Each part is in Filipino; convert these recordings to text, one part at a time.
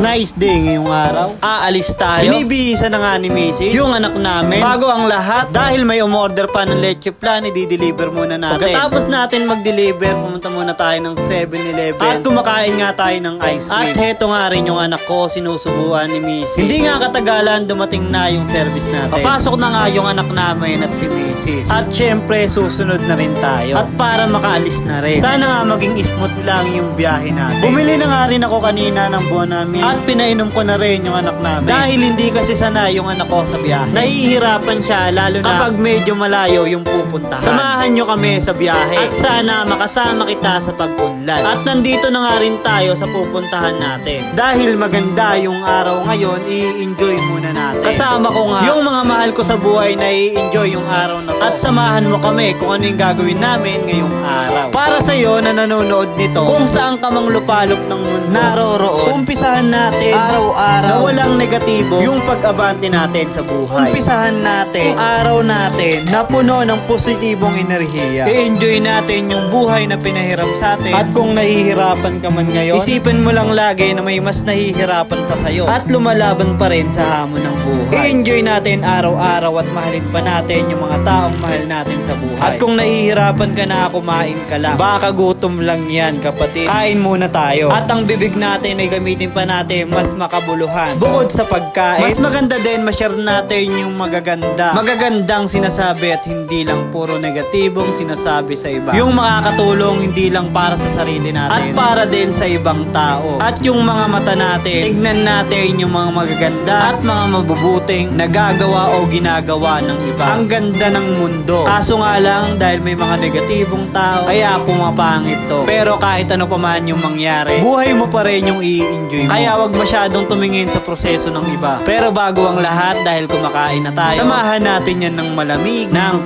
Nice day ngayong araw. Aalis tayo. Binibihisa na nga ni Mrs. yung anak namin. Bago ang lahat, dahil may umorder pa ng leche plan, i-deliver muna natin. Pagkatapos natin mag-deliver, pumunta muna tayo ng 7-Eleven. At kumakain nga tayo ng ice cream. At heto nga rin yung anak ko, sinusubuan ni Mrs. Hindi nga katagalan, dumating na yung service natin. Papasok na nga yung anak namin at si Mrs. At syempre, susunod na rin tayo. At para makaalis na rin. Sana nga maging smooth lang yung biyahe natin. Bumili na nga rin ako kanina ng Bonami. At pinainom ko na rin yung anak namin. Dahil hindi kasi sanay yung anak ko sa biyahe. Nahihirapan siya lalo na kapag medyo malayo yung pupuntahan. Samahan nyo kami sa biyahe. At sana makasama kita sa pag-unlad. At nandito na nga rin tayo sa pupuntahan natin. Dahil maganda yung araw ngayon, i-enjoy muna natin. Kasama ko nga yung mga mahal ko sa buhay na i-enjoy yung araw na to. At samahan mo kami kung ano yung gagawin namin ngayong araw. Para sa'yo na nanonood nito, kung saan ka mang lupalop ng mundo naroroon, umpisahan natin araw-araw na walang negatibo yung pag-abante natin sa buhay. Umpisahan natin araw natin na puno ng positibong enerhiya. I-enjoy natin yung buhay na pinahiram sa atin. At kung nahihirapan ka man ngayon, isipin mo lang lagi na may mas nahihirapan pa sa'yo at lumalaban pa rin sa hamon ng buhay. I-enjoy natin araw-araw at mahalin pa natin yung mga taong mahal natin sa buhay. At kung nahihirapan ka na, kumain ka lang. Baka gutom lang yan, kapatid. Kain muna tayo. At ang bibig natin ay gamitin pa natin mas makabuluhan. Bukod sa pagkain, mas maganda din ma-share natin yung magagandang sinasabi at hindi lang puro negatibong sinasabi sa iba. Yung makakatulong hindi lang para sa sarili natin at para din sa ibang tao. At yung mga mata natin, tignan natin yung mga magaganda at mga mabubuting nagagawa o ginagawa ng iba. Ang ganda ng mundo. Kaso nga lang dahil may mga negatibong tao, kaya pumapangit to. Pero kahit ano pa man yung mangyari, buhay mo pa rin yung i-enjoy mo. Kaya wag masyadong tumingin sa proseso ng iba. Pero bago ang lahat, dahil kumakain na tayo, samahan natin yan ng malamig, ng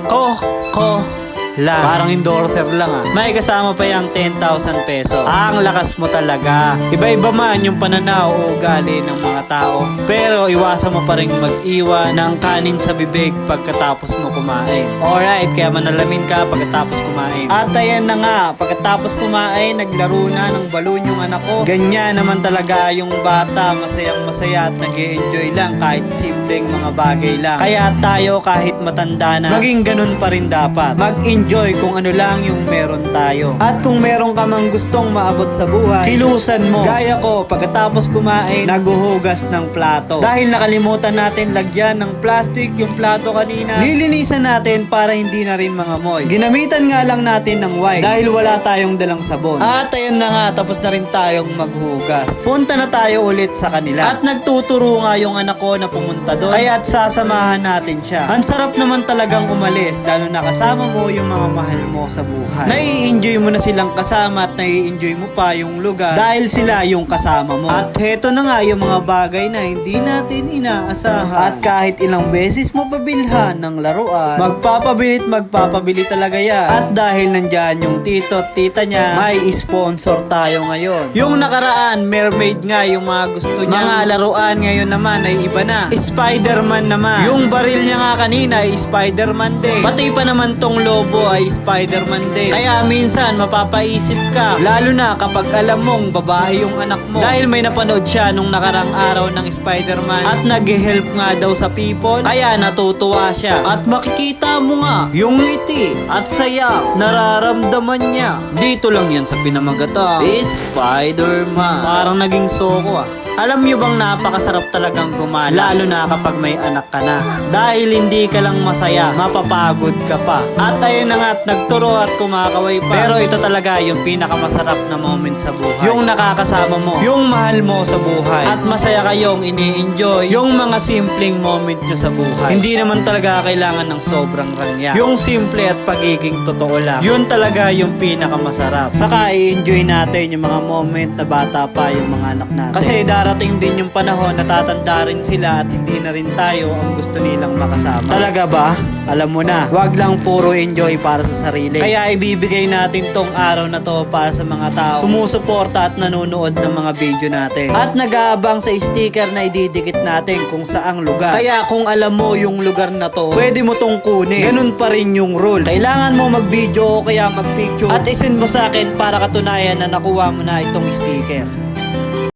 lang. Parang endorser lang ah. May kasama pa yung 10,000 pesos. Ang lakas mo talaga. Iba-iba man yung pananaw o ugali ng mga tao. Pero iwasan mo pa rin mag-iwan ng kanin sa bibig pagkatapos mo kumain. Alright, kaya manalamin ka pagkatapos kumain. At ayan na nga, pagkatapos kumain, naglaro na ng balon yung anak ko. Ganyan naman talaga yung bata, masayang masaya at nag-i-enjoy lang kahit simpleng mga bagay lang. Kaya tayo kahit matanda na, maging ganun pa rin dapat. Mag-enjoy kung ano lang yung meron tayo. At kung meron ka mang gustong maabot sa buhay, kilusan mo. Gaya ko, pagkatapos kumain, naguhugas ng plato. Dahil nakalimutan natin lagyan ng plastic yung plato kanina, lilinisan natin para hindi na rin mangamoy. Ginamitan nga lang natin ng wipe dahil wala tayong dalang sabon. At ayan na nga, tapos na rin tayong maghugas. Punta na tayo ulit sa kanila. At nagtuturo nga yung anak ko na pumunta doon. Kaya't sasamahan natin siya. Ang sarap naman talagang umalis, lalo na kasama mo yung mga mahal mo sa buhay. Nai-enjoy mo na silang kasama at nai-enjoy mo pa yung lugar dahil sila yung kasama mo. At heto na nga yung mga bagay na hindi natin inaasahan. At kahit ilang beses mo pabilhan ng laruan, magpapabili talaga yan. At dahil nandyan yung tito at tita niya, may sponsor tayo ngayon. Yung nakaraan, mermaid nga yung mga gusto niya. Mga laruan ngayon naman ay iba na. Spider-Man naman. Yung baril niya nga kanina ay Spider-Man din. Pati pa naman tong lobo ay Spider-Man din. Kaya minsan mapapaisip ka, lalo na kapag alam mong babae yung anak mo. Dahil may napanood siya nung nakarang araw ng Spider-Man at nag-help nga daw sa people, kaya natutuwa siya. At makikita mo nga yung ngiti at saya nararamdaman niya. Dito lang yan sa Pinamagata, Spider-Man. Parang naging soko ah. Alam nyo bang napakasarap talagang gumala, lalo na kapag may anak ka na. Dahil hindi ka lang masaya, mapapagod ka pa. At ayun na nga, nagturo at kumakaway pa. Pero ito talaga yung pinakamasarap na moment sa buhay. Yung nakakasama mo, yung mahal mo sa buhay. At masaya kayong ini-enjoy yung mga simpleng moment nyo sa buhay. Hindi naman talaga kailangan ng sobrang rangya. Yung simple at pagiging totoo lang, yun talaga yung pinakamasarap. Saka i-enjoy natin yung mga moment na bata pa yung mga anak natin. Kasi darating din yung panahon na tatanda rin sila at hindi na rin tayo ang gusto nilang makasama. Talaga ba? Alam mo na, wag lang puro enjoy para sa sarili. Kaya ibibigay natin tong araw na to para sa mga tao sumusuporta at nanonood ng mga video natin. At nag-aabang sa sticker na ididikit natin kung saang lugar. Kaya kung alam mo yung lugar na to, pwede mo tong kunin. Ganun pa rin yung rules. Kailangan mo mag-video o kaya mag-picture at isend mo sa akin para katunayan na nakuha mo na itong sticker.